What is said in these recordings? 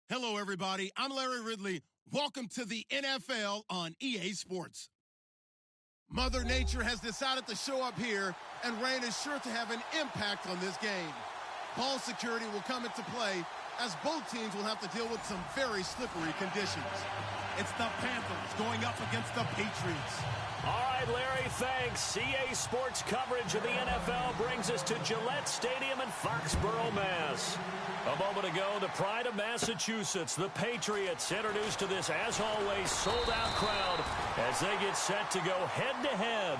Hello, everybody. I'm Larry Ridley. Welcome to the NFL on EA Sports. Mother Nature has decided to show up here, and rain is sure to have an impact on this game. Ball security will come into play, as both teams will have to deal with some very slippery conditions. It's the Panthers going up against the Patriots. All right, Larry, thanks. EA Sports coverage of the NFL brings us to Gillette Stadium in Foxborough, Mass. A moment ago, the pride of Massachusetts, the Patriots, introduced to this, as always, sold-out crowd as they get set to go head-to-head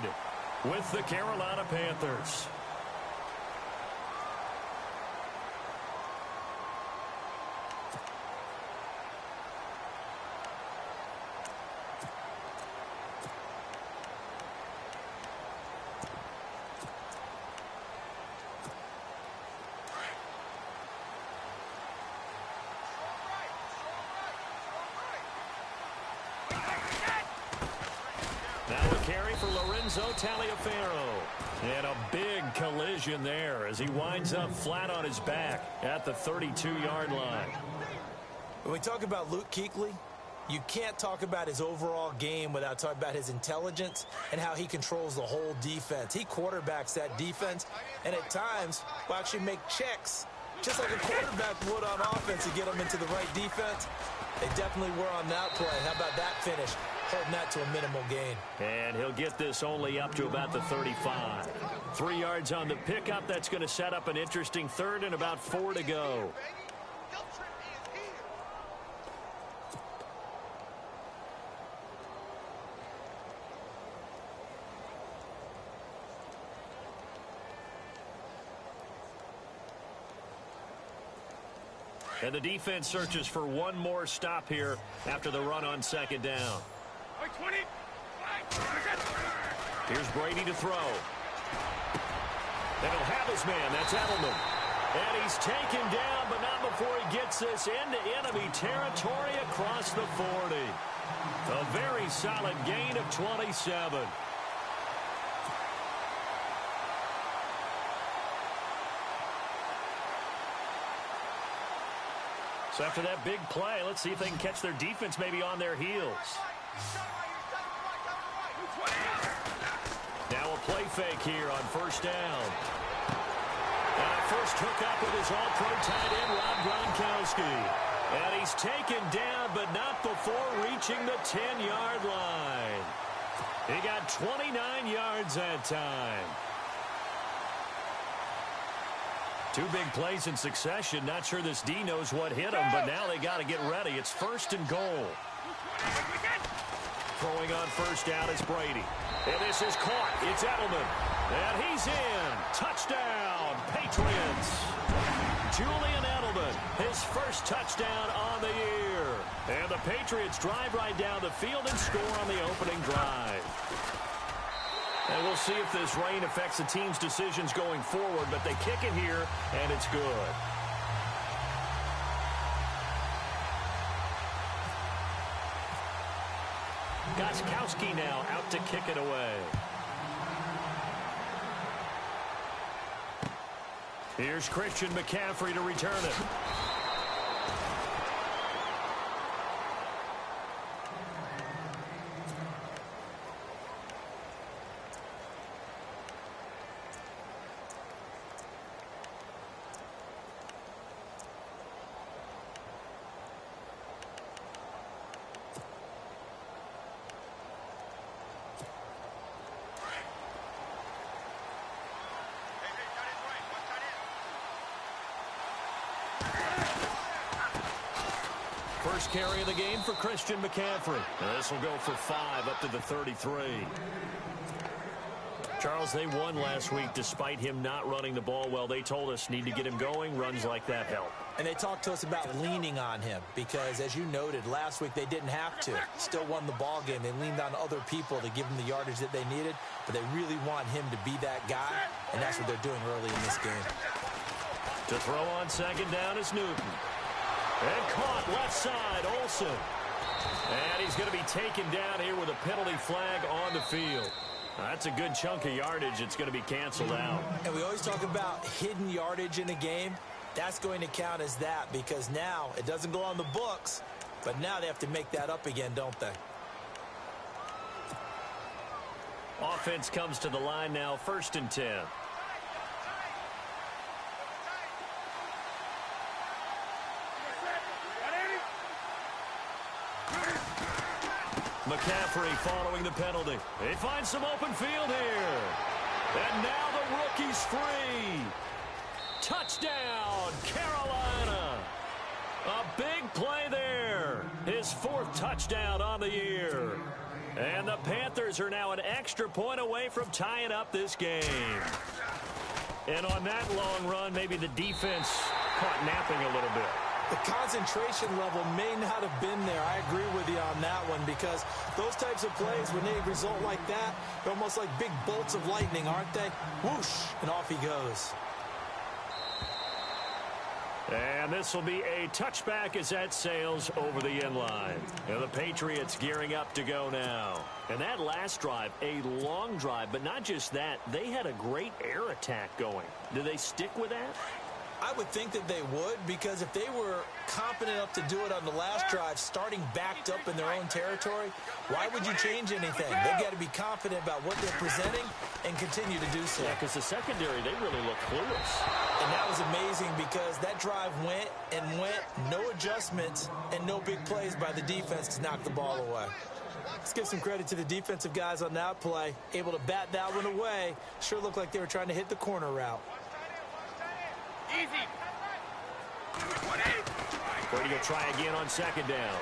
with the Carolina Panthers. Taliaferro. And a big collision there as he winds up flat on his back at the 32-yard line. When we talk about Luke Kuechly, you can't talk about his overall game without talking about his intelligence and how he controls the whole defense. He quarterbacks that defense, and at times will actually make checks, just like a quarterback would on offense to get them into the right defense. They definitely were on that play. How about that finish? Holding that to a minimal gain. And he'll get this only up to about the 35. 3 yards on the pickup. That's going to set up an interesting third and about 4 to go. And the defense searches for one more stop here after the run on second down. Here's Brady to throw. And he'll have his man. That's Edelman. And he's taken down, but not before he gets this into enemy territory across the 40. A very solid gain of 27. So after that big play, let's see if they can catch their defense maybe on their heels. Now a play fake here on first down. First hook up with his all-pro tight end, Rob Gronkowski. And he's taken down, but not before reaching the 10-yard line. He got 29 yards that time. Two big plays in succession. Not sure this D knows what hit him, but now they got to get ready. It's first and goal. Throwing on first down is Brady. And this is caught. It's Edelman. And he's in. Touchdown, Patriots. Julian Edelman, his first touchdown on the year. And the Patriots drive right down the field and score on the opening drive. And we'll see if this rain affects the team's decisions going forward, but they kick it here, and it's good. Gostkowski now out to kick it away. Here's Christian McCaffrey to return it. First carry of the game for Christian McCaffrey. And this will go for 5 up to the 33. Charles, they won last week despite him not running the ball well. They told us need to get him going. Runs like that help. And they talked to us about leaning on him because, as you noted, last week they didn't have to. Still won the ball game. They leaned on other people to give them the yardage that they needed, but they really want him to be that guy, and that's what they're doing early in this game. To throw on second down is Newton. And caught left side, Olsen. And he's going to be taken down here with a penalty flag on the field. That's a good chunk of yardage. It's going to be canceled out. And we always talk about hidden yardage in a game. that's going to count as that because now it doesn't go on the books, but now they have to make that up again, don't they? Offense comes to the line now, 1st and 10. McCaffrey following the penalty. They find some open field here. And now the rookie's free. Touchdown, Carolina. A big play there. His 4th touchdown on the year. And the Panthers are now an extra point away from tying up this game. And on that long run, maybe the defense caught napping a little bit. The concentration level may not have been there. I agree with you on that one because those types of plays, when they result like that, they're almost like big bolts of lightning, aren't they? Whoosh, and off he goes. And this will be a touchback as that sails over the end line. And the Patriots gearing up to go now. And that last drive, a long drive, but not just that. They had a great air attack going. Do they stick with that? I would think that they would because if they were competent enough to do it on the last drive, starting backed up in their own territory, why would you change anything? They've got to be confident about what they're presenting and continue to do so. Yeah, because the secondary, they really look clueless. And that was amazing because that drive went and went, no adjustments and no big plays by the defense to knock the ball away. Let's give some credit to the defensive guys on that play. Able to bat that one away. Sure looked like they were trying to hit the corner route. Easy. Brady will try again on 2nd down.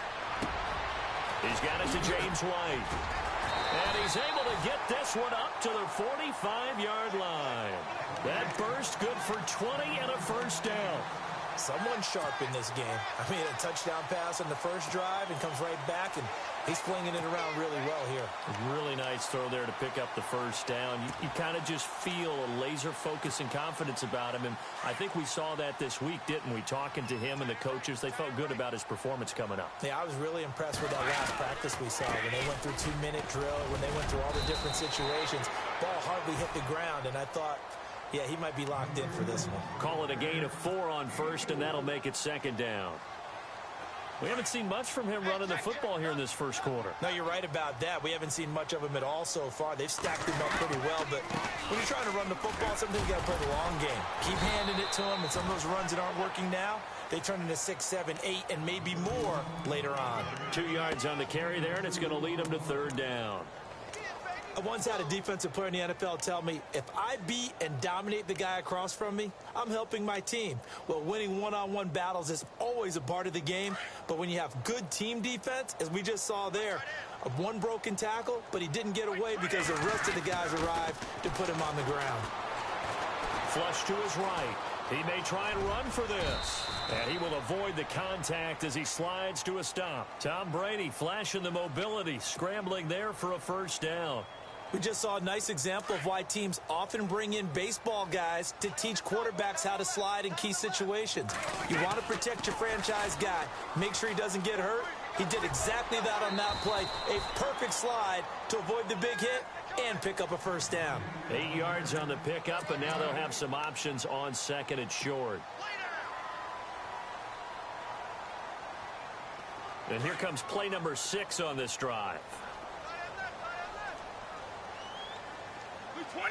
He's got it to James White. And he's able to get this one up to the 45-yard line. That burst good for 20 and a 1st down. Someone sharp in this game. I mean, a touchdown pass on the first drive and comes right back, and he's flinging it around really well here. Really nice throw there to pick up the 1st down. You kind of just feel a laser focus and confidence about him, and I think we saw that this week, didn't we? Talking to him and the coaches, they felt good about his performance coming up. Yeah, I was really impressed with that last practice we saw when they went through 2-minute drill, when they went through all the different situations. Ball hardly hit the ground, and I thought, yeah, he might be locked in for this one. Call it a gain of 4 on 1st, and that'll make it 2nd down. We haven't seen much from him running the football here in this 1st quarter. No, you're right about that. We haven't seen much of him at all so far. They've stacked him up pretty well, but when you're trying to run the football, sometimes you got to play the long game. Keep handing it to him, and some of those runs that aren't working now, they turn into 6, 7, 8, and maybe more later on. 2 yards on the carry there, and it's going to lead him to 3rd down. I once had a defensive player in the NFL tell me, if I beat and dominate the guy across from me, I'm helping my team. Well, winning one-on-one battles is always a part of the game, but when you have good team defense, as we just saw there, one broken tackle, but he didn't get away because the rest of the guys arrived to put him on the ground. Flush to his right. He may try and run for this. And he will avoid the contact as he slides to a stop. Tom Brady flashing the mobility, scrambling there for a 1st down. We just saw a nice example of why teams often bring in baseball guys to teach quarterbacks how to slide in key situations. You want to protect your franchise guy. Make sure he doesn't get hurt. He did exactly that on that play. A perfect slide to avoid the big hit and pick up a 1st down. 8 yards on the pickup, and now they'll have some options on 2nd and short. And here comes play number 6 on this drive. 20.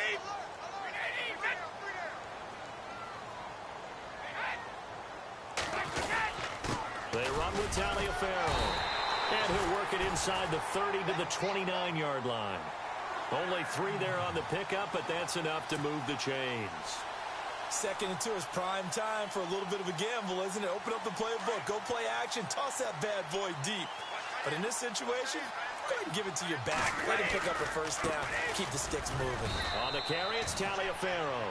They run with Taliaferro. And he'll work it inside the 30 to the 29-yard line. Only 3 there on the pickup, but that's enough to move the chains. 2nd and 2 is prime time for a little bit of a gamble, isn't it? Open up the playbook, go play action, toss that bad boy deep. But in this situation, go ahead and give it to your back. Let him pick up a 1st down. Keep the sticks moving. On the carry, it's Taliaferro.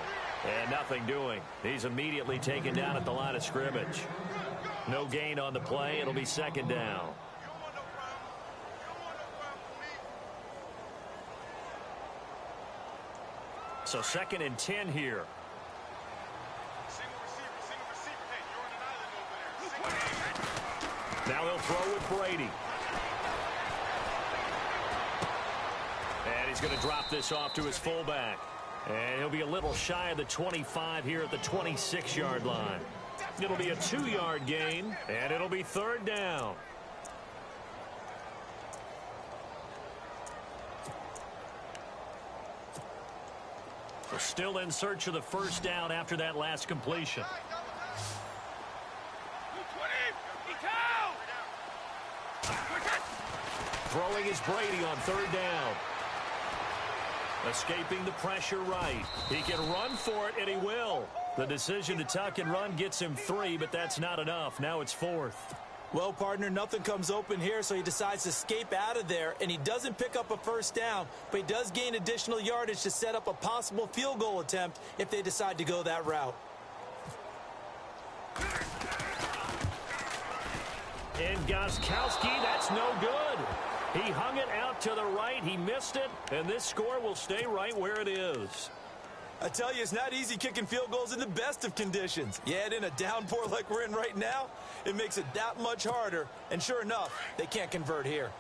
And nothing doing. He's immediately taken down at the line of scrimmage. No gain on the play. It'll be 2nd down. So 2nd and 10 here. Now they'll throw with Brady. And he's going to drop this off to his fullback. And he'll be a little shy of the 25 here at the 26-yard line. It'll be a 2-yard gain, and it'll be 3rd down. We're still in search of the 1st down after that last completion. Throwing is Brady on 3rd down. Escaping the pressure right. He can run for it, and he will. The decision to tuck and run gets him 3, but that's not enough. Now it's 4th. Well, partner, nothing comes open here, so he decides to escape out of there, and he doesn't pick up a 1st down, but he does gain additional yardage to set up a possible field goal attempt if they decide to go that route. And Gostkowski, that's no good. He hung it out to the right. He missed it, and this score will stay right where it is. I tell you, it's not easy kicking field goals in the best of conditions. Yet in a downpour like we're in right now, it makes it that much harder. And sure enough, they can't convert here.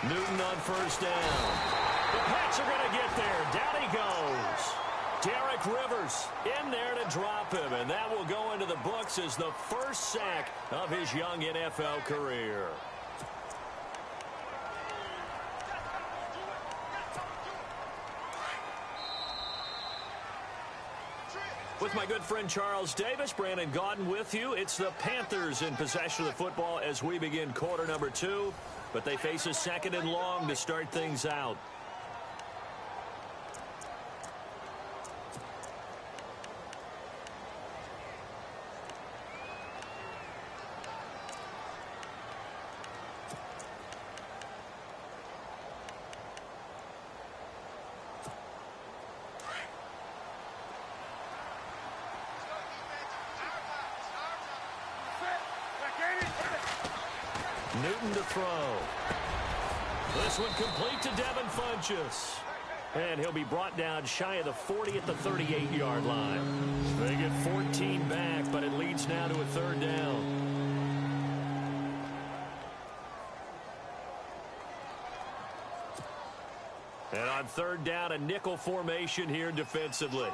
Newton on 1st down. The Pats are going to get there. Down he goes. Derek Rivers in there to drop him, and that will go into the books as the 1st sack of his young NFL career. With my good friend Charles Davis, Brandon Gaudin with you. It's the Panthers in possession of the football as we begin quarter number 2, but they face a 2nd and long to start things out. Newton to throw. This one complete to Devin Funchess. And he'll be brought down shy of the 40 at the 38-yard line. They get 14 back, but it leads now to a 3rd down. And on 3rd down, a nickel formation here defensively.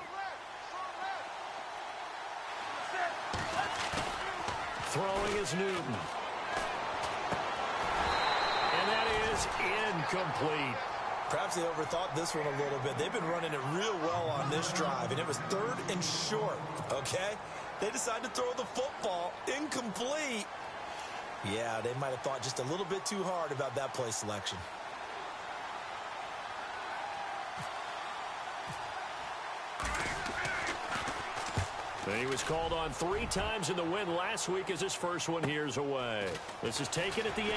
Throwing is Newton. And that is incomplete. Perhaps they overthought this one a little bit. They've been running it real well on this drive, and it was 3rd and short, okay? They decided to throw the football incomplete. Yeah, they might have thought just a little bit too hard about that play selection. He was called on 3 times in the win last week as his first one here's away. This is taken at the 18.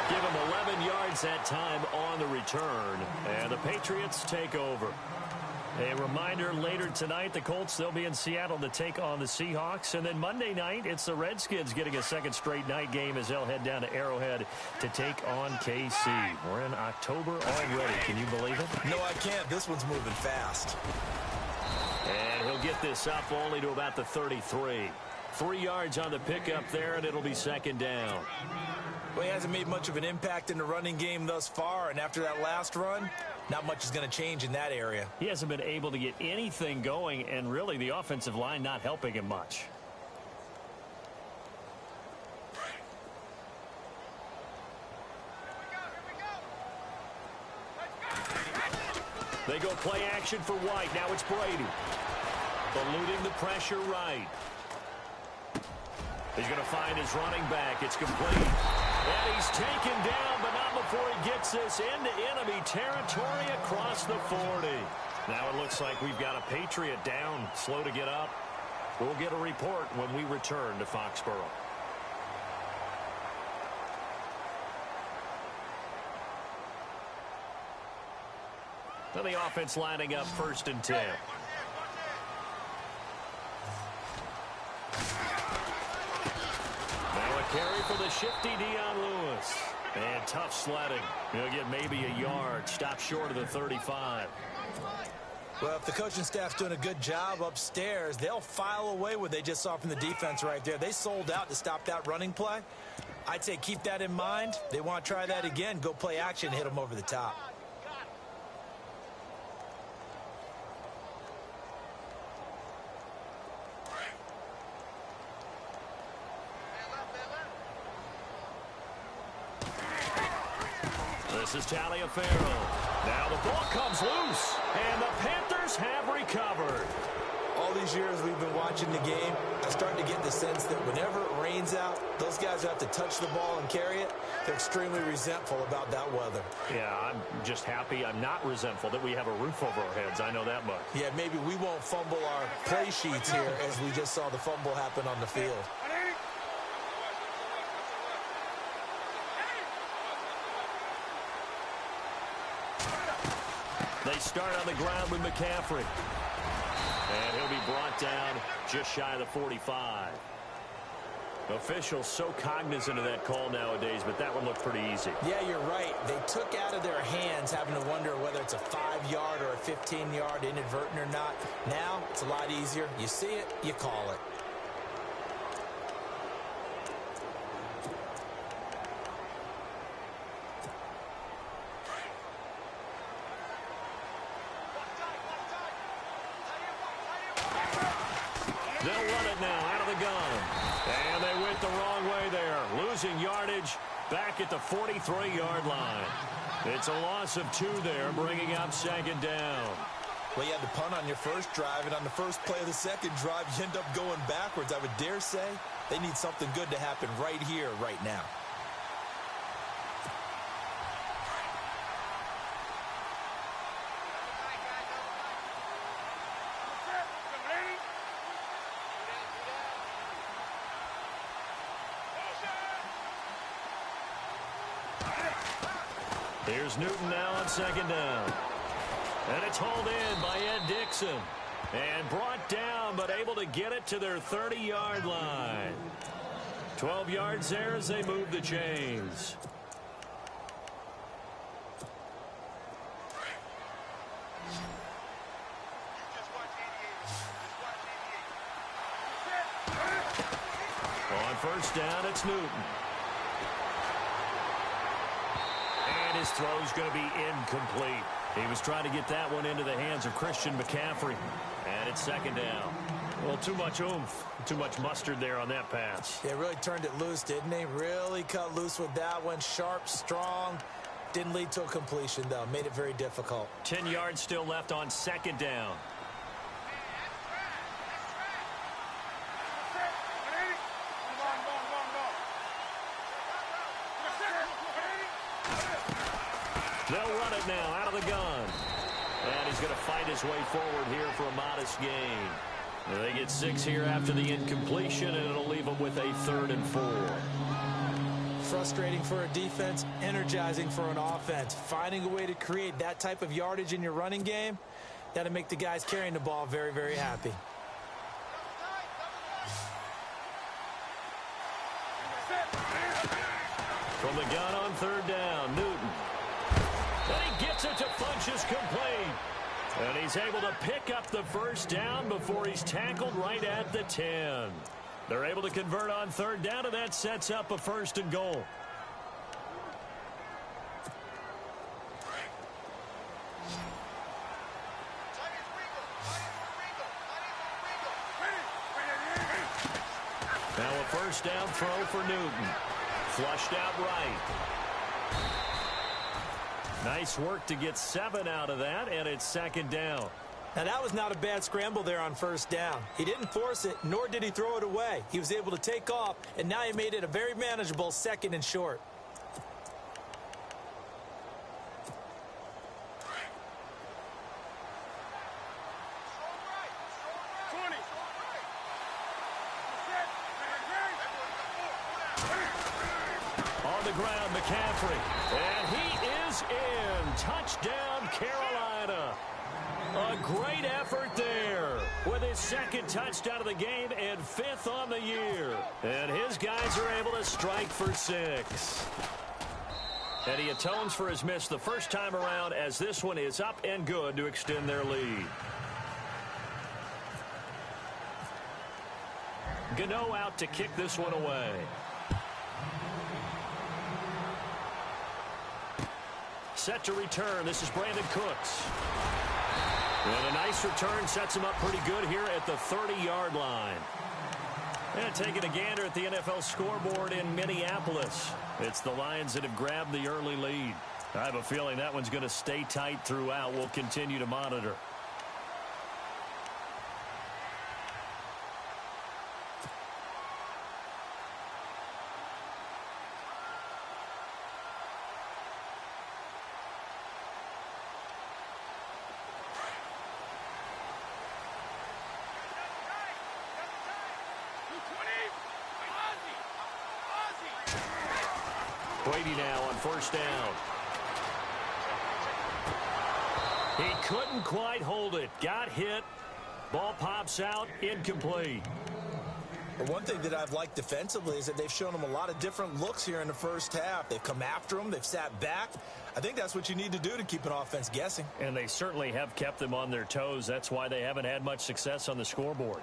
Give him 11 yards that time on the return. And the Patriots take over. A reminder, later tonight, the Colts, they'll be in Seattle to take on the Seahawks. And then Monday night, it's the Redskins getting a 2nd straight night game as they'll head down to Arrowhead to take on KC. We're in October already. Can you believe it? No, I can't. This one's moving fast. And he'll get this up only to about the 33. 3 yards on the pickup there, and it'll be 2nd down. Well, he hasn't made much of an impact in the running game thus far, and after that last run, not much is going to change in that area. He hasn't been able to get anything going, and really the offensive line not helping him much. They go play action for White. Now it's Brady. Eluding the pressure right. He's going to find his running back. It's complete. And he's taken down, but not before he gets this into enemy territory across the 40. Now it looks like we've got a Patriot down, slow to get up. We'll get a report when we return to Foxborough. So the offense lining up 1st and 10. Now a carry for the shifty Dion Lewis. And tough sledding. He'll get maybe a yard. Stop short of the 35. Well, if the coaching staff's doing a good job upstairs, they'll file away what they just saw from the defense right there. They sold out to stop that running play. I'd say keep that in mind. They want to try that again. Go play action, hit them over the top. This is Taliaferro. Now the ball comes loose, and the Panthers have recovered. All these years we've been watching the game, I'm starting to get the sense that whenever it rains out, those guys who have to touch the ball and carry it, they're extremely resentful about that weather. Yeah, I'm just happy I'm not resentful that we have a roof over our heads. I know that much. Yeah, maybe we won't fumble our play sheets here as we just saw the fumble happen on the field. They start on the ground with McCaffrey. And he'll be brought down just shy of the 45. Officials so cognizant of that call nowadays, but that one looked pretty easy. Yeah, you're right. They took out of their hands having to wonder whether it's a 5-yard or a 15-yard inadvertent or not. Now, it's a lot easier. You see it, you call it. They'll run it now out of the gun. And they went the wrong way there. Losing yardage back at the 43-yard line. It's a loss of 2 there, bringing up second down. Well, you had to punt on your first drive, and on the first play of the second drive, you end up going backwards. I would dare say they need something good to happen right here, right now. Here's Newton now on second down. And it's hauled in by Ed Dixon. And brought down, but able to get it to their 30-yard line. 12 yards there as they move the chains. On first down, it's Newton. And his throw's going to be incomplete. He was trying to get that one into the hands of Christian McCaffrey. And it's second down. Well, too much oomph, too much mustard there on that pass. They really turned it loose, didn't they? Really cut loose with that one. Sharp, strong. Didn't lead to a completion, though. Made it very difficult. 10 yards still left on second down. They'll run it now out of the gun. And he's going to fight his way forward here for a modest gain. They get 6 here after the incompletion, and it'll leave them with a 3rd and 4. Frustrating for a defense, energizing for an offense. Finding a way to create that type of yardage in your running game, that'll make the guys carrying the ball very, very happy. From the gun on third down, Newton. And he gets it to Funchess complete. And he's able to pick up the first down before he's tackled right at the 10. They're able to convert on third down, and that sets up a 1st and goal. Now a first down throw for Newton. Flushed out right. Nice work to get 7 out of that, and it's second down. Now, that was not a bad scramble there on first down. He didn't force it, nor did he throw it away. He was able to take off, and now he made it a very manageable 2nd and short. On the ground, McCaffrey. And he is in. Touchdown, Carolina. A great effort there with his 2nd touchdown of the game and 5th on the year. And his guys are able to strike for 6. And he atones for his miss the first time around as this one is up and good to extend their lead. Gano out to kick this one away. set to return. This is Brandon Cooks. And a nice return sets him up pretty good here at the 30-yard line. And taking a gander at the NFL scoreboard in Minneapolis. It's the Lions that have grabbed the early lead. I have a feeling that one's going to stay tight throughout. We'll continue to monitor. Brady now on first down. He couldn't quite hold it. Got hit. Ball pops out. Incomplete. One thing that I've liked defensively is that they've shown him a lot of different looks here in the first half. They've come after him. They've sat back. I think that's what you need to do to keep an offense guessing. And they certainly have kept them on their toes. That's why they haven't had much success on the scoreboard.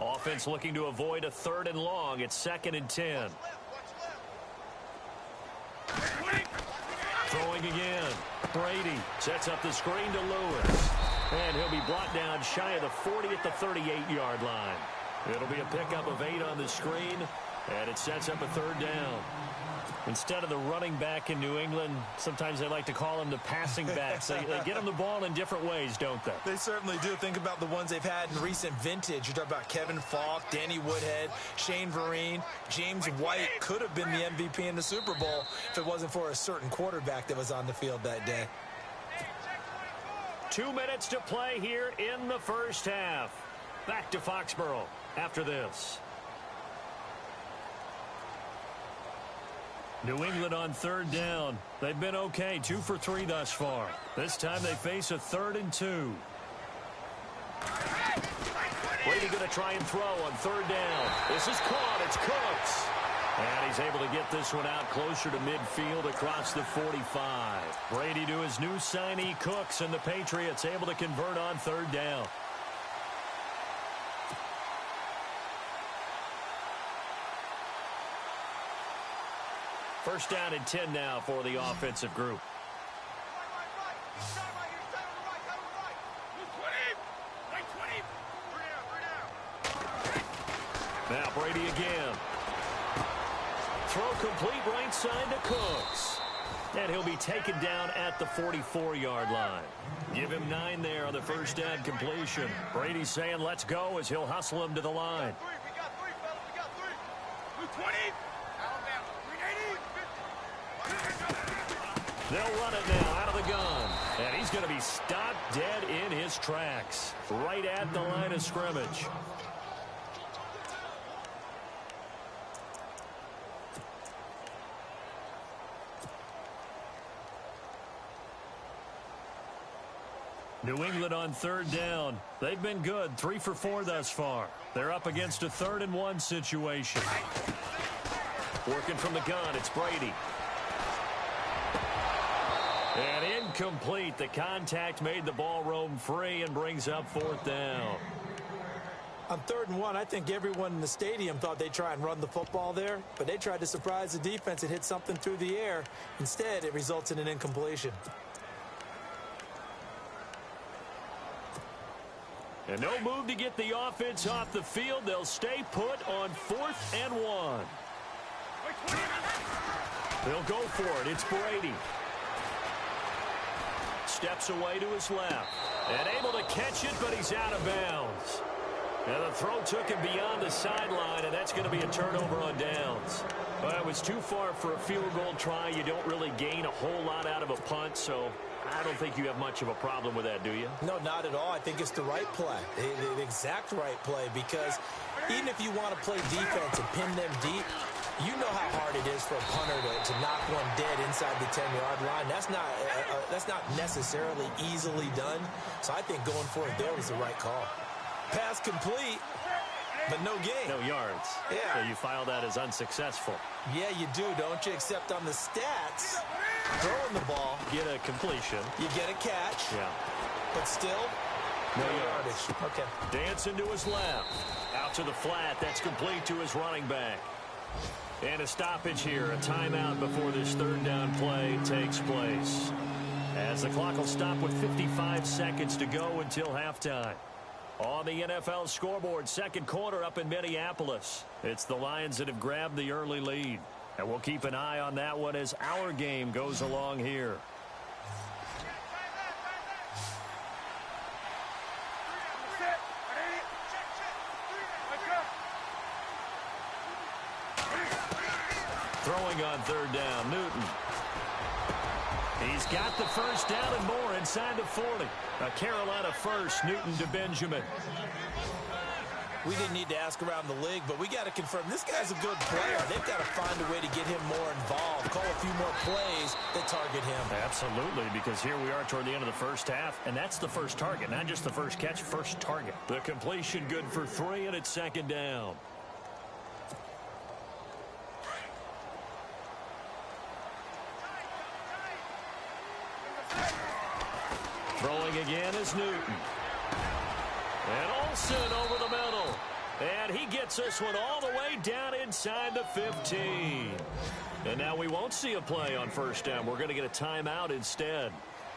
Offense looking to avoid a 3rd and long. It's 2nd and 10. Throwing again. Brady sets up the screen to Lewis. And he'll be brought down shy of the 40 at the 38-yard line. It'll be a pickup of 8 on the screen, and it sets up a 3rd down. Instead of the running back in New England, sometimes they like to call them the passing backs. They get them the ball in different ways, don't they? They certainly do. Think about the ones they've had in recent vintage. You talk about Kevin Falk, Danny Woodhead, Shane Vereen. James White could have been the MVP in the Super Bowl if it wasn't for a certain quarterback that was on the field that day. 2 minutes to play here in the first half. Back to Foxborough after this. New England on 3rd down. They've been okay, 2 for 3 thus far. This time they face a 3rd and 2. Brady going to try and throw on 3rd down. This is caught. It's Cooks. And he's able to get this one out closer to midfield across the 45. Brady to his new signee, Cooks, and the Patriots able to convert on 3rd down. First down and 10 now for the offensive group. Now Brady again. Throw complete right side to Cooks. And he'll be taken down at the 44-yard line. Give him 9 there on the first down completion. Brady saying let's go as he'll hustle him to the line. We got 3, fellas. We got 3. 20. They'll run it now out of the gun. And he's going to be stopped dead in his tracks. Right at the line of scrimmage. New England on 3rd down. They've been good. 3 for 4 thus far. They're up against a 3rd and 1 situation. Working from the gun, it's Brady. And incomplete. The contact made the ball roam free and brings up 4th down. On 3rd and 1, I think everyone in the stadium thought they'd try and run the football there, but they tried to surprise the defense and hit something through the air. Instead, it results in an incompletion. And no move to get the offense off the field. They'll stay put on 4th and 1. They'll go for it. It's Brady. Steps away to his left. And able to catch it, but he's out of bounds. And the throw took him beyond the sideline, and that's going to be a turnover on downs. Well, it was too far for a field goal try. You don't really gain a whole lot out of a punt, so I don't think you have much of a problem with that, do you? No, not at all. I think it's the right play, the exact right play, because even if you want to play defense and pin them deep, you know how hard it is for a punter to knock one dead inside the 10-yard line. That's not necessarily easily done. So I think going for it there was the right call. Pass complete, but no gain. No yards. Yeah. So you file that as unsuccessful. Yeah, you do, don't you? Except on the stats, throwing the ball, Get a completion. you get a catch, Yeah. but still, no yardage. Okay. Dancing to his left. Out to the flat. That's complete to his running back. And a stoppage here, a timeout before this third down play takes place. As the clock will stop with 55 seconds to go until halftime. On the NFL scoreboard, second quarter up in Minneapolis. It's the Lions that have grabbed the early lead. And we'll keep an eye on that one as our game goes along here. Throwing on third down, Newton. He's got the first down and more inside the 40. A Carolina first, Newton to Benjamin. We didn't need to ask around the league, but we got to confirm this guy's a good player. They've got to find a way to get him more involved, call a few more plays that target him. Absolutely, because here we are toward the end of the first half, and that's the first target, not just the first catch, first target. The completion good for 3, and it's second down. Throwing again is Newton. And Olsen over the middle. And he gets this one all the way down inside the 15. And now we won't see a play on first down. We're going to get a timeout instead,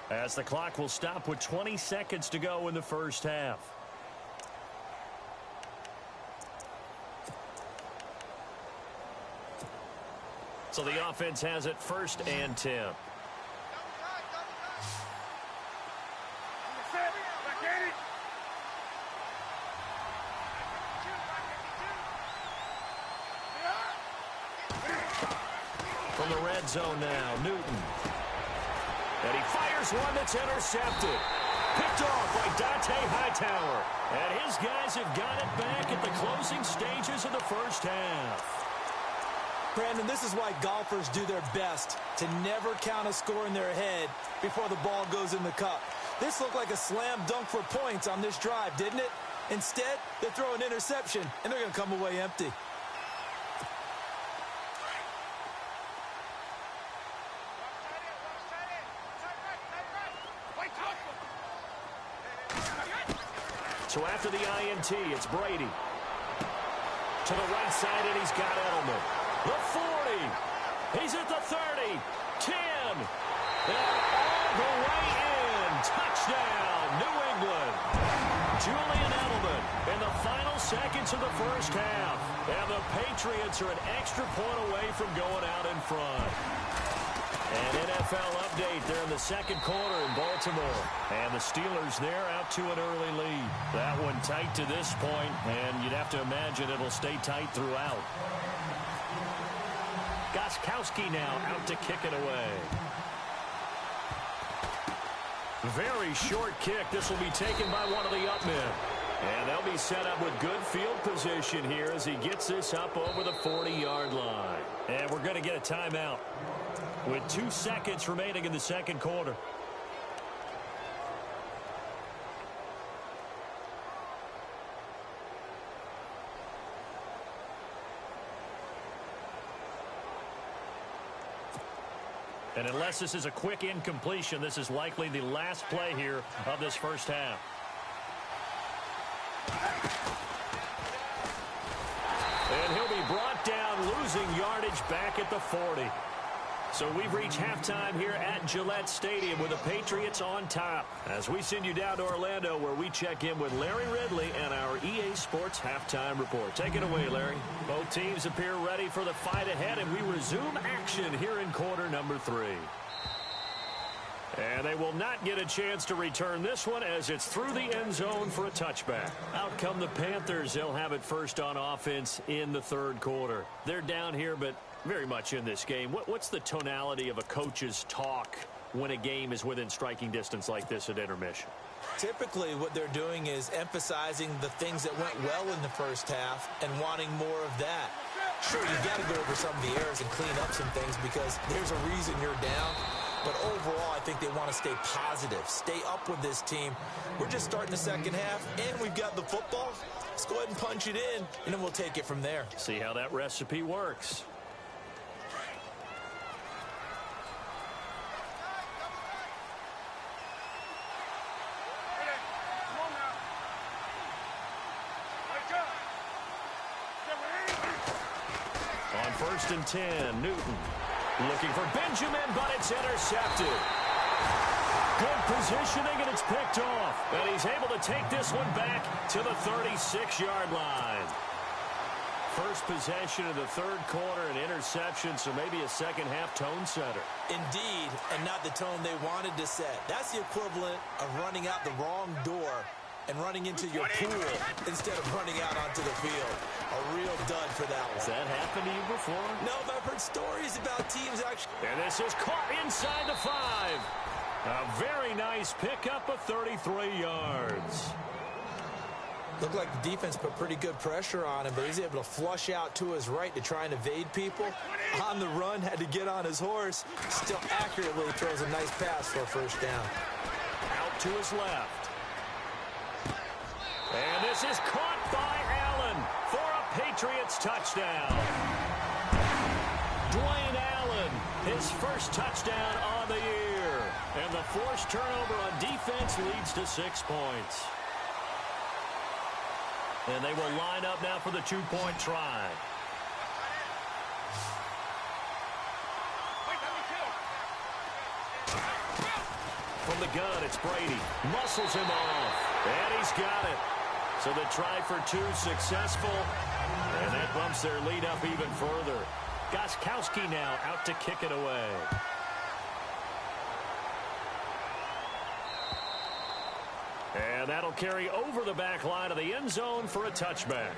as the clock will stop with 20 seconds to go in the first half. So the offense has it first and 10. From the red zone now, Newton. And he fires one that's intercepted. Picked off by Dante Hightower. And his guys have got it back at the closing stages of the first half. Brandon, this is why golfers do their best to never count a score in their head before the ball goes in the cup. This looked like a slam dunk for points on this drive, didn't it? Instead, they throw an interception, and they're going to come away empty. So after the INT, it's Brady. To the right side, and he's got Edelman. The 40. He's at the 30. 10. And all the way in. Touchdown, New England. Julian Edelman in the final seconds of the first half. And the Patriots are an extra point away from going out in front. An NFL update there in the second quarter in Baltimore. And the Steelers there out to an early lead. That one tight to this point, and you'd have to imagine it'll stay tight throughout. Gostkowski now out to kick it away. Very short kick. This will be taken by one of the up men. And they'll be set up with good field position here as he gets this up over the 40-yard line. And we're going to get a timeout with 2 seconds remaining in the second quarter. And unless this is a quick incompletion, this is likely the last play here of this first half. And he'll be brought down, losing yardage back at the 40. So we've reached halftime here at Gillette Stadium with the Patriots on top. As we send you down to Orlando, where we check in with Larry Ridley and our EA Sports Halftime Report. Take it away, Larry. Both teams appear ready for the fight ahead, and we resume action here in quarter number 3. And they will not get a chance to return this one as it's through the end zone for a touchback. Out come the Panthers. They'll have it first on offense in the third quarter. They're down here, but very much in this game. What's the tonality of a coach's talk when a game is within striking distance like this at intermission? Typically, what they're doing is emphasizing the things that went well in the first half and wanting more of that. Sure, you've got to go over some of the errors and clean up some things because there's a reason you're down. But overall, I think they want to stay positive, stay up with this team. We're just starting the second half, and we've got the football. Let's go ahead and punch it in, and then we'll take it from there. See how that recipe works. On First and 10, Newton. Looking for Benjamin, but it's intercepted. Good positioning, and it's picked off. And he's able to take this one back to the 36-yard line. First possession of the third quarter, an interception, so maybe a second-half tone setter. Indeed, and not the tone they wanted to set. That's the equivalent of running out the wrong door and running into your pool instead of running out onto the field. A real dud for that one. Has that happened to you before? No, but I've heard stories about teams actually. And this is caught inside the 5. A very nice pickup of 33 yards. Looked like the defense put pretty good pressure on him, but he's able to flush out to his right to try and evade people. On the run, had to get on his horse. Still accurately throws a nice pass for a first down. Out to his left. And this is caught by Allen for a Patriots touchdown. Dwayne Allen, his first touchdown on the year. And the forced turnover on defense leads to 6 points. And they will line up now for the 2-point try. From the gun, it's Brady. Muscles him off. And he's got it. So the try for 2 successful. And that bumps their lead up even further. Gostkowski now out to kick it away. And that'll carry over the back line of the end zone for a touchback.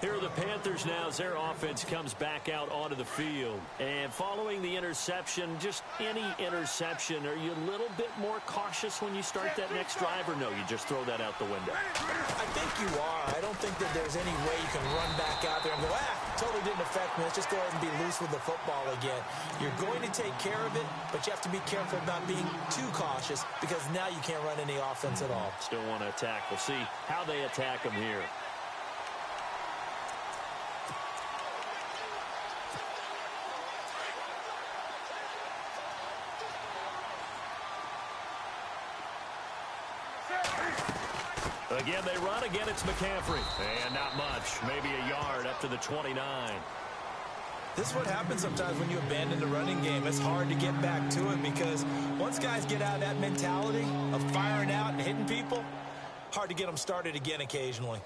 Here are the Panthers now as their offense comes back out onto the field. And following the interception, just any interception, are you a little bit more cautious when you start that next drive, or no, you just throw that out the window? I think you are. I don't think that there's any way you can run back out there and go, totally didn't affect me. Let's just go ahead and be loose with the football again. You're going to take care of it, but you have to be careful about being too cautious because now you can't run any offense at all. Still want to attack. We'll see how they attack them here. Again, they run. Again, it's McCaffrey. And not much. Maybe a yard up to the 29. This is what happens sometimes when you abandon the running game. It's hard to get back to it because once guys get out of that mentality of firing out and hitting people, hard to get them started again occasionally.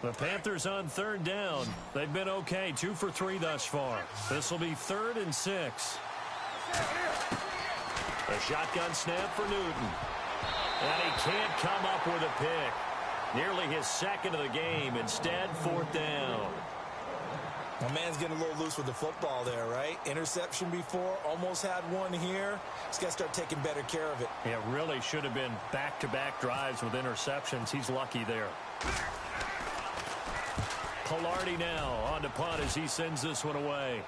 The Panthers on third down. They've been okay. 2 for 3 thus far. This will be 3rd and 6. A shotgun snap for Newton. And he can't come up with a pick. Nearly his second of the game. Instead, 4th down. My man's getting a little loose with the football there, right? Interception before, almost had one here. He's got to start taking better care of it. It really should have been back-to-back drives with interceptions. He's lucky there. Pilardi now on to punt as he sends this one away.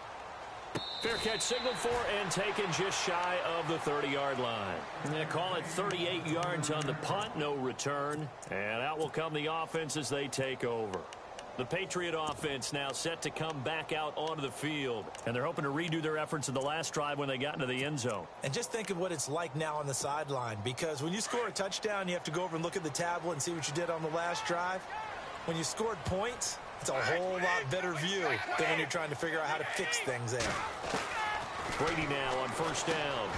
Fair catch signaled for and taken just shy of the 30-yard line. They call it 38 yards on the punt, no return. And out will come the offense as they take over. The Patriot offense now set to come back out onto the field. And they're hoping to redo their efforts in the last drive when they got into the end zone. And just think of what it's like now on the sideline. Because when you score a touchdown, you have to go over and look at the tablet and see what you did on the last drive. When you scored points, it's a whole lot better view than when you're trying to figure out how to fix things there. Brady now on first down.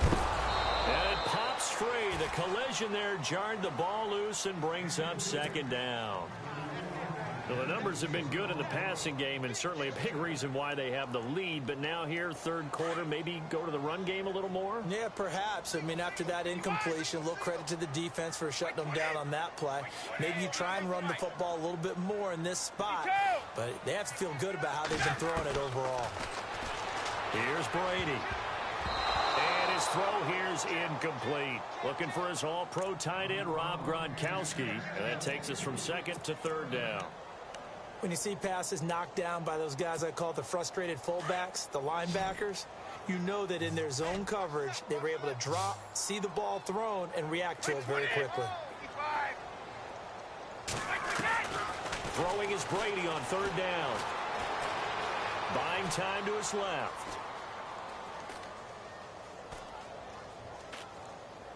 And it pops free. The collision there jarred the ball loose and brings up 2nd down. Well, the numbers have been good in the passing game and certainly a big reason why they have the lead. But now here, third quarter, maybe go to the run game a little more? Yeah, perhaps. I mean, after that incompletion, a little credit to the defense for shutting them down on that play. Maybe you try and run the football a little bit more in this spot. But they have to feel good about how they've been throwing it overall. Here's Brady. And his throw here's incomplete. Looking for his all-pro tight end, Rob Gronkowski. And that takes us from 2nd to 3rd down. When you see passes knocked down by those guys I call the frustrated fullbacks, the linebackers, you know that in their zone coverage, they were able to drop, see the ball thrown, and react to it very quickly. Throwing is Brady on 3rd down. Buying time to his left.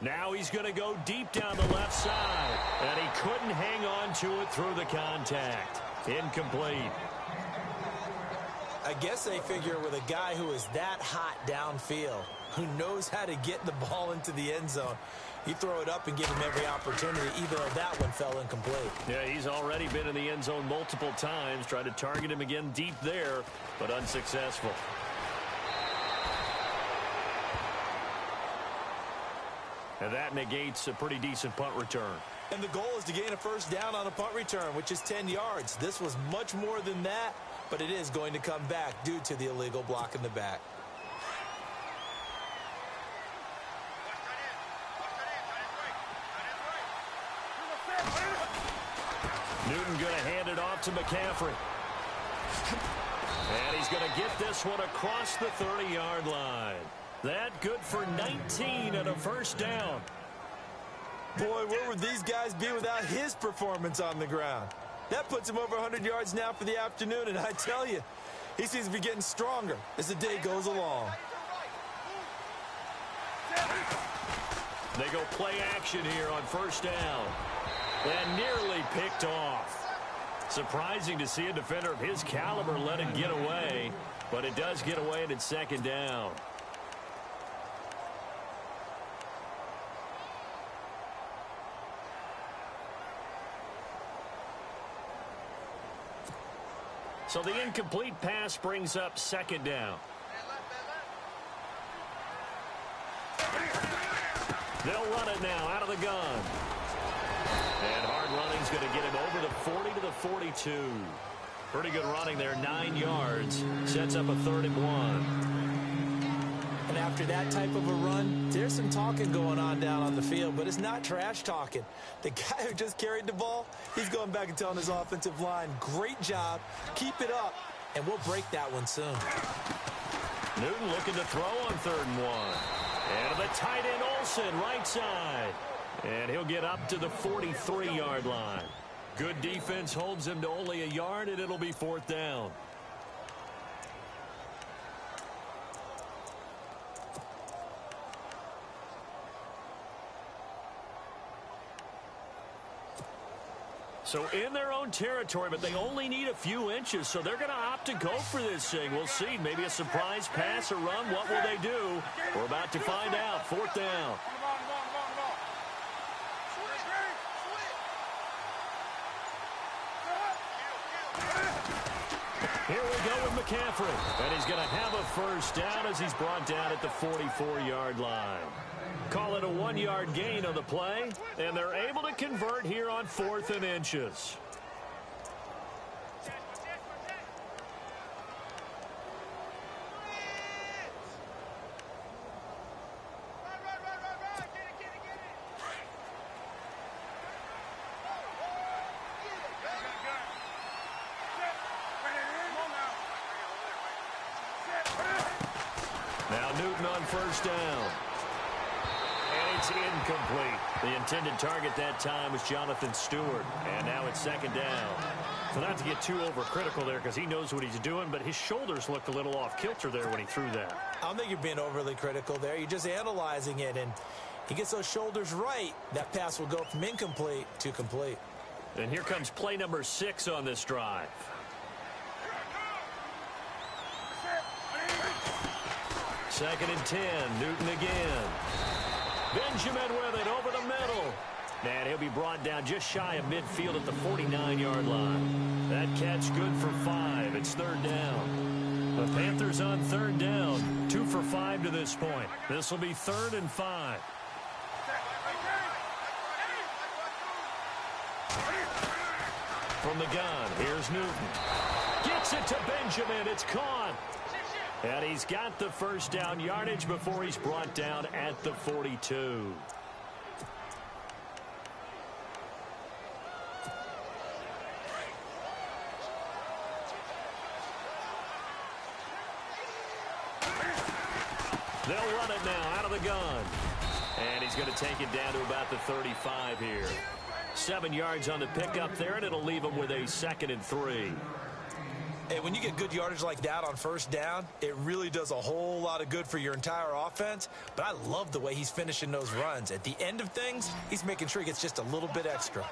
Now he's going to go deep down the left side. And he couldn't hang on to it through the contact. Incomplete. I guess they figure with a guy who is that hot downfield, who knows how to get the ball into the end zone, you throw it up and give him every opportunity, even though that one fell incomplete. Yeah, he's already been in the end zone multiple times. Tried to target him again deep there, but unsuccessful. And that negates a pretty decent punt return. And the goal is to gain a first down on a punt return, which is 10 yards. This was much more than that, but it is going to come back due to the illegal block in the back. Newton going to hand it off to McCaffrey. And he's going to get this one across the 30-yard line. That good for 19 and a first down. Boy, where would these guys be without his performance on the ground? That puts him over 100 yards now for the afternoon, and I tell you, he seems to be getting stronger as the day goes along. They go play action here on first down. And nearly picked off. Surprising to see a defender of his caliber let it get away, but it does get away and it's second down. So the incomplete pass brings up second down. They'll run it now out of the gun. And hard running's going to get him over the 40 to the 42. Pretty good running there, 9 yards. Sets up a 3rd and 1. And after that type of a run, there's some talking going on down on the field, but it's not trash talking. The guy who just carried the ball, he's going back and telling his offensive line, great job, keep it up, and we'll break that one soon. Newton looking to throw on 3rd and 1. And the tight end Olsen, right side. And he'll get up to the 43-yard line. Good defense holds him to only a yard, and it'll be 4th down. So in their own territory, but they only need a few inches, so they're going to opt to go for this thing. We'll see. Maybe a surprise pass or run. What will they do? We're about to find out. 4th down. Here we go with McCaffrey. And he's going to have a first down as he's brought down at the 44-yard line. Call it a 1-yard gain on the play, and they're able to convert here on 4th and inches. Now Newton on first down. And it's incomplete. The intended target that time was Jonathan Stewart. And now it's 2nd down. So not to get too overcritical there because he knows what he's doing, but his shoulders looked a little off kilter there when he threw that. I don't think you're being overly critical there. You're just analyzing it, and he gets those shoulders right. That pass will go from incomplete to complete. And here comes play number 6 on this drive. Second and 10. Newton again. Benjamin with it over the middle. And he'll be brought down just shy of midfield at the 49-yard line. That catch good for 5. It's 3rd down. The Panthers on 3rd down. 2 for 5 to this point. This will be 3rd and 5. From the gun, here's Newton. Gets it to Benjamin. It's caught. And he's got the first down yardage before he's brought down at the 42. They'll run it now out of the gun. And he's going to take it down to about the 35 here. 7 yards on the pickup there, and it'll leave him with a 2nd and 3. Hey, when you get good yardage like that on first down, it really does a whole lot of good for your entire offense. But I love the way he's finishing those runs. At the end of things, he's making sure he gets just a little bit extra.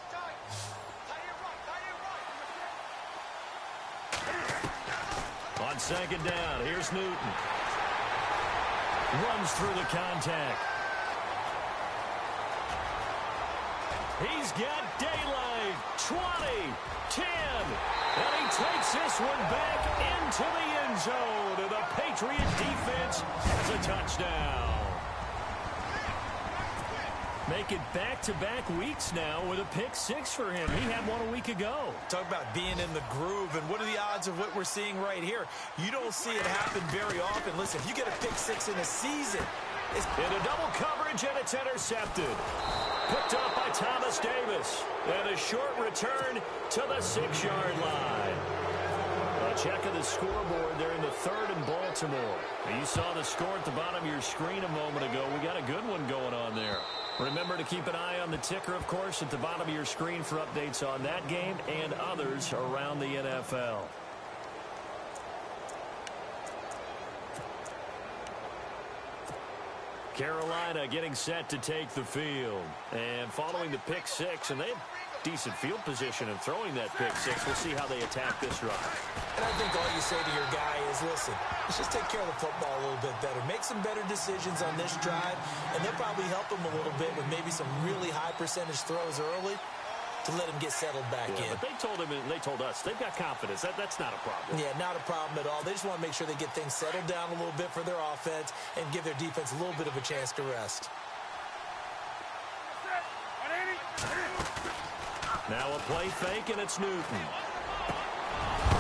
On On second down, here's Newton. Runs through the contact. He's got daylight. 20, 10. And he takes this one back into the end zone. And the Patriot defense has a touchdown. Make it back-to-back weeks now with a pick six for him. He had one a week ago. Talk about being in the groove, and what are the odds of what we're seeing right here? You don't see it happen very often. Listen, if you get a pick six in a season, it's into double coverage, and it's intercepted. Picked up by Thomas Davis. And a short return to the 6-yard line. A check of the scoreboard there in the third in Baltimore. You saw the score at the bottom of your screen a moment ago. We got a good one going on there. Remember to keep an eye on the ticker, of course, at the bottom of your screen for updates on that game and others around the NFL. Carolina getting set to take the field. And following the pick six, and they have decent field position in throwing that pick six. We'll see how they attack this drive. And I think all you say to your guy is, listen, let's just take care of the football a little bit better. Make some better decisions on this drive, and they'll probably help him a little bit with maybe some really high percentage throws early to let him get settled back in. But they told him, and they told us, they've got confidence. That's not a problem. Yeah, not a problem at all. They just want to make sure they get things settled down a little bit for their offense and give their defense a little bit of a chance to rest. Now a play fake, and it's Newton.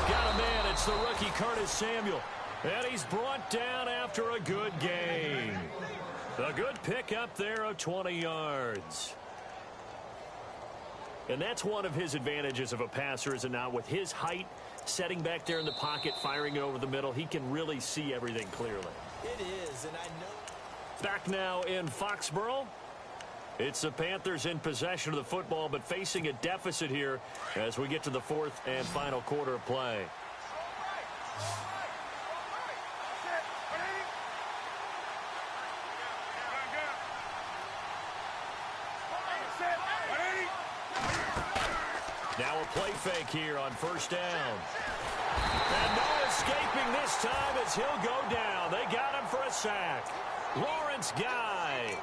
Got a man. It's the rookie Curtis Samuel. And he's brought down after a good gain. A good pickup there of 20 yards. And that's one of his advantages of a passer, is it not? With his height, setting back there in the pocket, firing it over the middle, he can really see everything clearly. It is, and I know. Back now in Foxborough. It's the Panthers in possession of the football, but facing a deficit here as we get to the fourth and final quarter of play. Now a play fake here on first down. And no escaping this time as he'll go down. They got him for a sack. Lawrence Guy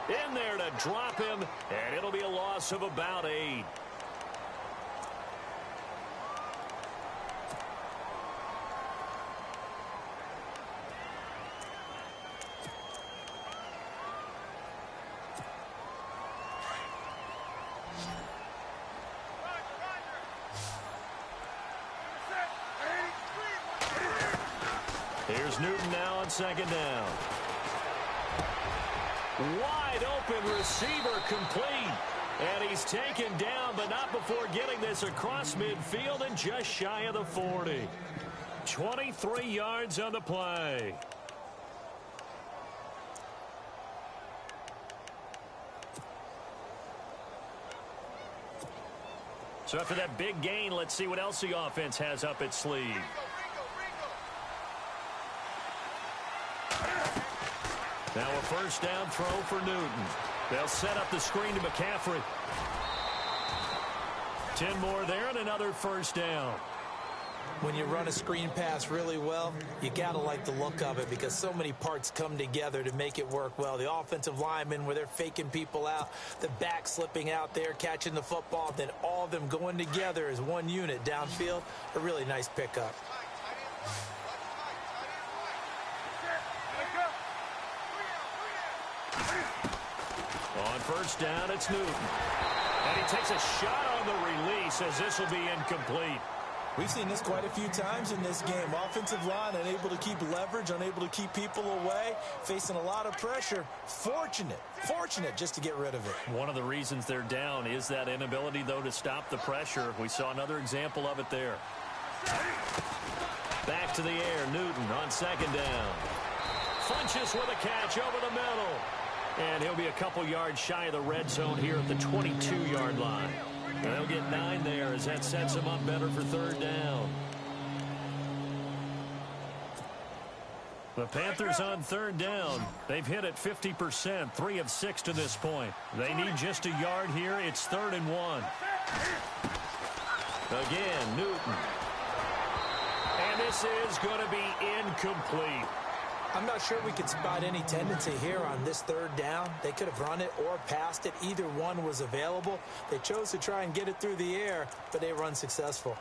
in there to drop him, and it'll be a loss of about 8. Here's Newton now on second down. Wide open receiver complete. And he's taken down, but not before getting this across midfield and just shy of the 40. 23 yards on the play. So after that big gain, let's see what else the offense has up its sleeve. Now a first down throw for Newton. They'll set up the screen to McCaffrey. 10 more there and another first down. When you run a screen pass really well, you got to like the look of it because so many parts come together to make it work well. The offensive linemen, where they're faking people out, the back slipping out there, catching the football, then all of them going together as one unit downfield. A really nice pickup. On first down, it's Newton. And he takes a shot on the release as this will be incomplete. We've seen this quite a few times in this game. Offensive line unable to keep leverage, unable to keep people away, facing a lot of pressure. Fortunate just to get rid of it. One of the reasons they're down is that inability, though, to stop the pressure. We saw another example of it there. Back to the air, Newton on second down. Funches with a catch over the middle. And he'll be a couple yards shy of the red zone here at the 22-yard line. And they'll get 9 there as that sets him up better for third down. The Panthers on third down. They've hit it 50%, 3 of 6 to this point. They need just a yard here. It's 3rd and 1. Again, Newton. And this this is going to be incomplete. I'm not sure we could spot any tendency here on this third down. They could have run it or passed it. Either one was available. They chose to try and get it through the air, but they were unsuccessful.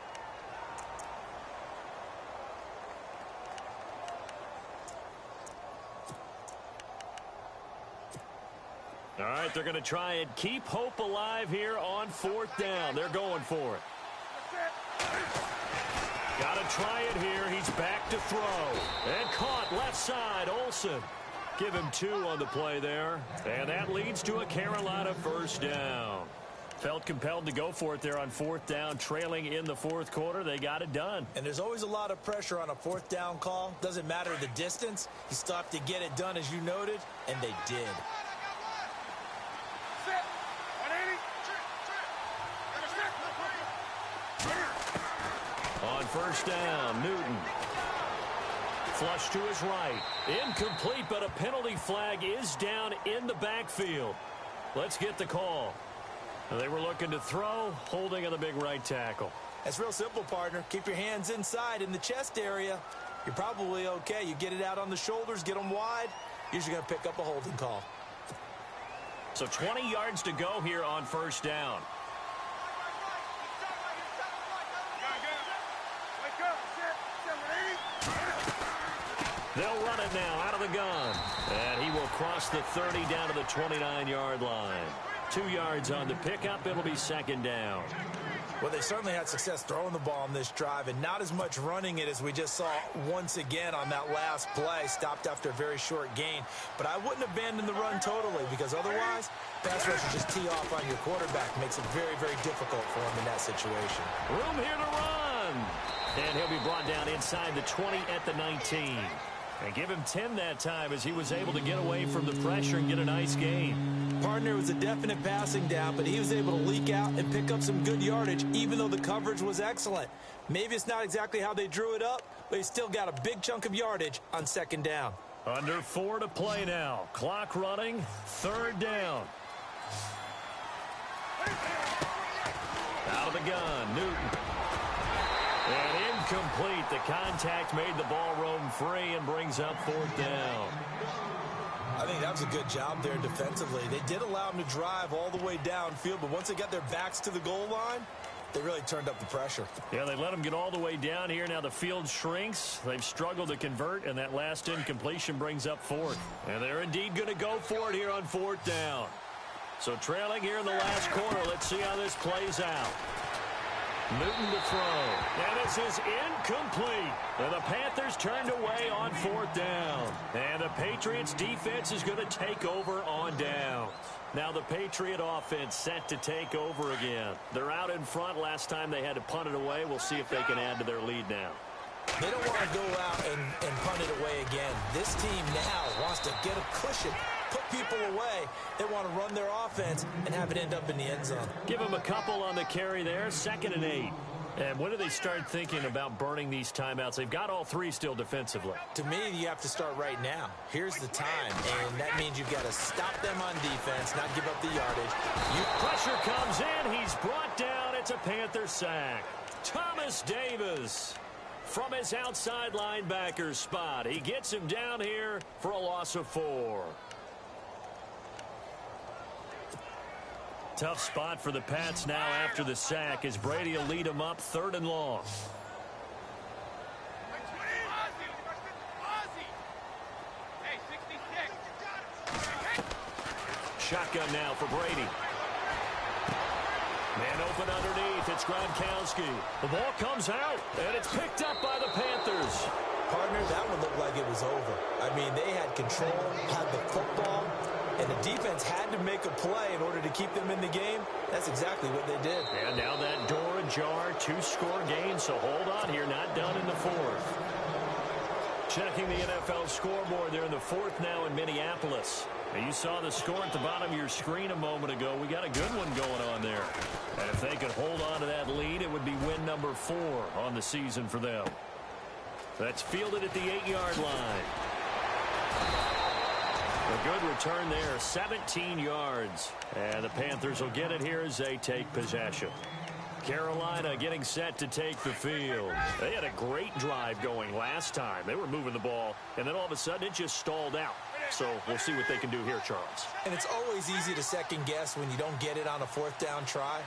All right, they're going to try and keep hope alive here on fourth down. They're going for it. Got to try it here. He's back to throw. And caught left side, Olsen. Give him 2 on the play there. And that leads to a Carolina first down. Felt compelled to go for it there on fourth down, trailing in the fourth quarter. They got it done. And there's always a lot of pressure on a fourth down call. Doesn't matter the distance. You still have to get it done, as you noted, and they did. On first down, Newton. Flush to his right. Incomplete, but a penalty flag is down in the backfield. Let's get the call. They were looking to throw, holding on the big right tackle. That's real simple, partner. Keep your hands inside in the chest area. You're probably okay. You get it out on the shoulders, get them wide. Usually going to pick up a holding call. So 20 yards to go here on first down. They'll run it now out of the gun. And he will cross the 30 down to the 29-yard line. 2 yards on the pickup. It'll be second down. Well, they certainly had success throwing the ball on this drive and not as much running it as we just saw once again on that last play. Stopped after a very short gain. But I wouldn't abandon the run totally because otherwise, pass rush will just tee off on your quarterback. Makes it very, very difficult for him in that situation. Room here to run. And he'll be brought down inside the 20 at the 19. And give him 10 that time as he was able to get away from the pressure and get a nice gain. Partner, was a definite passing down, but he was able to leak out and pick up some good yardage, even though the coverage was excellent. Maybe it's not exactly how they drew it up, but he still got a big chunk of yardage on second down. Under 4 to play now. Clock running. Third down. Out of the gun, Newton. And incomplete. The contact made the ball roam free and brings up fourth down. I think that was a good job there defensively. They did allow him to drive all the way downfield, but once they got their backs to the goal line, they really turned up the pressure. Yeah, they let him get all the way down here. Now the field shrinks. They've struggled to convert, and that last incompletion brings up fourth. And they're indeed going to go for it here on fourth down. So trailing here in the last quarter. Let's see how this plays out. Newton to throw. And this is incomplete. And the Panthers turned away on fourth down. And the Patriots defense is going to take over on downs. Now the Patriot offense set to take over again. They're out in front. Last time they had to punt it away. We'll see if they can add to their lead now. They don't want to go out and punt it away again. This team now wants to get a cushion, put people away. They want to run their offense and have it end up in the end zone. Give them a couple on the carry there. 2nd and 8. And when do they start thinking about burning these timeouts? They've got all 3 still defensively. To me, you have to start right now. Here's the time, and that means you've got to stop them on defense, not give up the yardage. Pressure comes in. He's brought down. It's a Panther sack. Thomas Davis from his outside linebacker spot. He gets him down here for a loss of 4. Tough spot for the Pats now after the sack as Brady will lead them up 3rd and long. Shotgun now for Brady. Man open underneath. It's Gronkowski. The ball comes out, and it's picked up by the Panthers. Partner, that one looked like it was over. I mean, they had control, had the football, and the defense had to make a play in order to keep them in the game. That's exactly what they did. And now that door ajar, 2-score game, so hold on here, not done in the 4th. Checking the NFL scoreboard there in the 4th now in Minneapolis. Now you saw the score at the bottom of your screen a moment ago. We got a good one going on there. And if they could hold on to that lead, it would be win number 4 on the season for them. That's fielded at the 8-yard line. A good return there, 17 yards. And the Panthers will get it here as they take possession. Carolina getting set to take the field. They had a great drive going last time. They were moving the ball, and then all of a sudden it just stalled out. So we'll see what they can do here, Charles. And it's always easy to second guess when you don't get it on a fourth down try.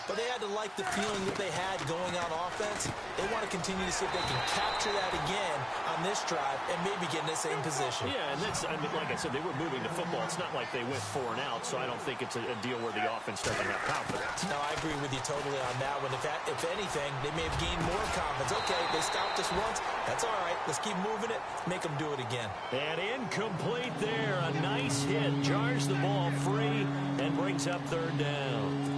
But they had to like the feeling that they had going on offense. They want to continue to see if they can capture that again on this drive and maybe get in the same position. Yeah, and that's, I mean, like I said, they were moving the football. It's not like they went 4 and out, so I don't think it's a deal where the offense doesn't have confidence. No, I agree with you totally on that one. If anything, they may have gained more confidence. Okay, they stopped us once. That's all right. Let's keep moving it. Make them do it again. And incomplete there. A nice hit. Jars the ball free and brings up third down.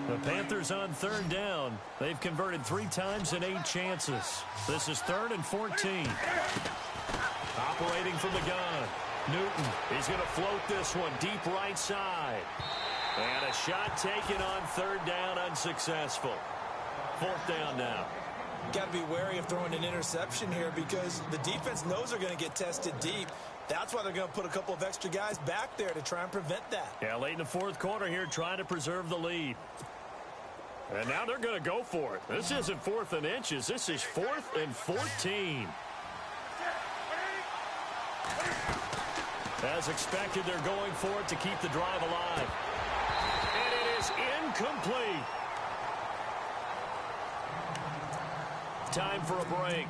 The Panthers on third down. They've converted 3 times in 8 chances. This is 3rd and 14. Operating from the gun. Newton, he's going to float this one deep right side. And a shot taken on third down, unsuccessful. 4th down now. Got to be wary of throwing an interception here because the defense knows they're going to get tested deep. That's why they're going to put a couple of extra guys back there to try and prevent that. Yeah, late in the 4th quarter here, trying to preserve the lead. And now they're going to go for it. This isn't 4th and inches. This is 4th and 14. As expected, they're going for it to keep the drive alive. And it is incomplete. Time for a break.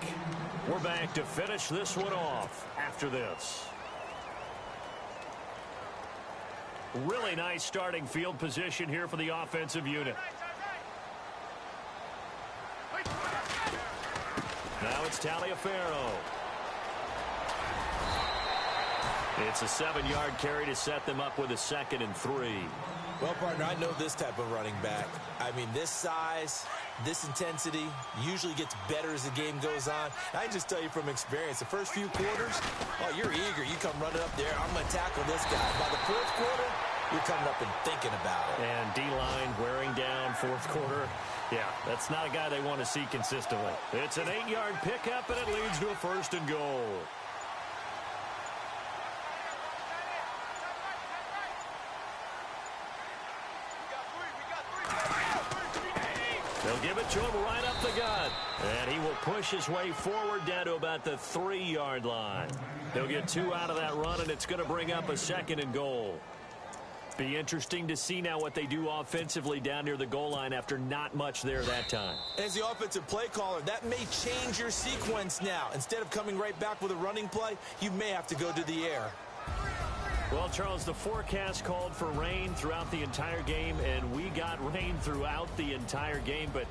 We're back to finish this one off after this. Really nice starting field position here for the offensive unit. Now it's Taliaferro. It's a 7-yard carry to set them up with a 2nd and 3. Well, partner, I know this type of running back. I mean, this size, this intensity usually gets better as the game goes on. I can just tell you from experience, the first few quarters, oh, you're eager. You come running up there. I'm going to tackle this guy. By the 4th quarter, you're coming up and thinking about it. And D-line wearing down 4th quarter. Yeah, that's not a guy they want to see consistently. It's an 8-yard pickup, and it leads to a 1st and goal. They'll give it to him right up the gut. And he will push his way forward down to about the 3-yard line. They'll get 2 out of that run, and it's going to bring up a 2nd and goal. Be interesting to see now what they do offensively down near the goal line after not much there that time. As the offensive play caller, that may change your sequence now. Instead of coming right back with a running play, you may have to go to the air. Well, Charles, the forecast called for rain throughout the entire game, and we got rain throughout the entire game. But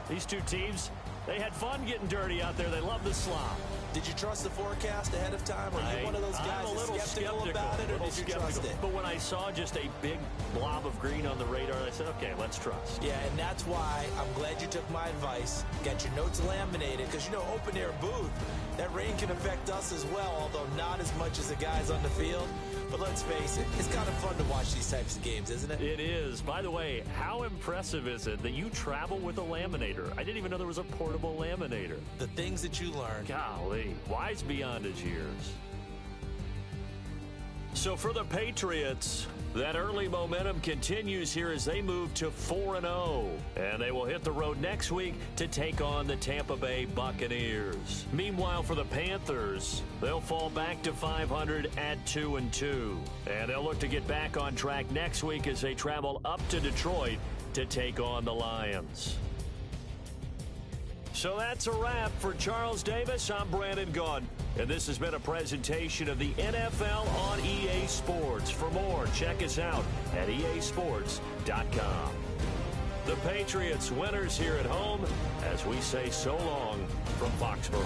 these two teams, they had fun getting dirty out there. They love the slop. Did you trust the forecast ahead of time? Or are you one of those guys that's skeptical about it, or did you trust it? But when I saw just a big blob of green on the radar, I said, okay, let's trust. Yeah, and that's why I'm glad you took my advice. Got your notes laminated, because, you know, open-air booth, that rain can affect us as well, although not as much as the guys on the field. But let's face it, it's kind of fun to watch these types of games, isn't it? It is. By the way, how impressive is it that you travel with a laminator? I didn't even know there was a portable laminator. The things that you learn. Golly, wise beyond his years. So for the Patriots, that early momentum continues here as they move to 4-0. And they will hit the road next week to take on the Tampa Bay Buccaneers. Meanwhile, for the Panthers, they'll fall back to 500 at 2-2. And they'll look to get back on track next week as they travel up to Detroit to take on the Lions. So that's a wrap. For Charles Davis, I'm Brandon Gaudin. And this has been a presentation of the NFL on EA Sports. For more, check us out at easports.com. The Patriots winners here at home as we say so long from Foxborough.